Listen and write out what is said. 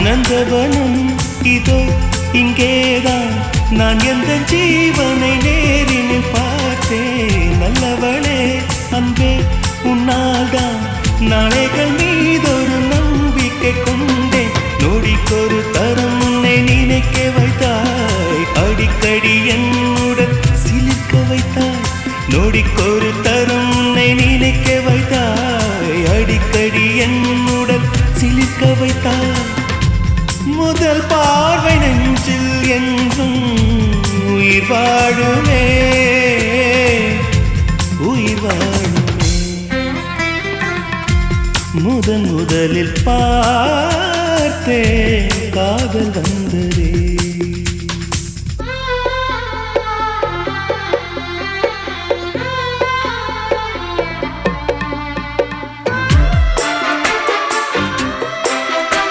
நந்தவனம் இதோ இங்கேதான் நான் எந்த ஜீவனை நேரினில் பார்த்தேன் நல்லவளே அன்பே உன்னால்தான் நாளைகள் மீதொரு நம்பிக்கை கொண்டேன் நொடிக்கொரு தரம் உன்னை நினைக்க வைத்தாய் அடிக்கடி என்னுடன் சிலிர்க்க வைத்தாய் நொடிக்கொரு தரம் உன்னை நினைக்க வைத்தாய் அடிக்கடி என்னுடன் சிலிர்க்க வைத்தாய் முதல் பார்வை நெஞ்சில் என்றும் உயிர் வாழுமே உயிர் வாழுமே முதலில் பார்த்தே காதல்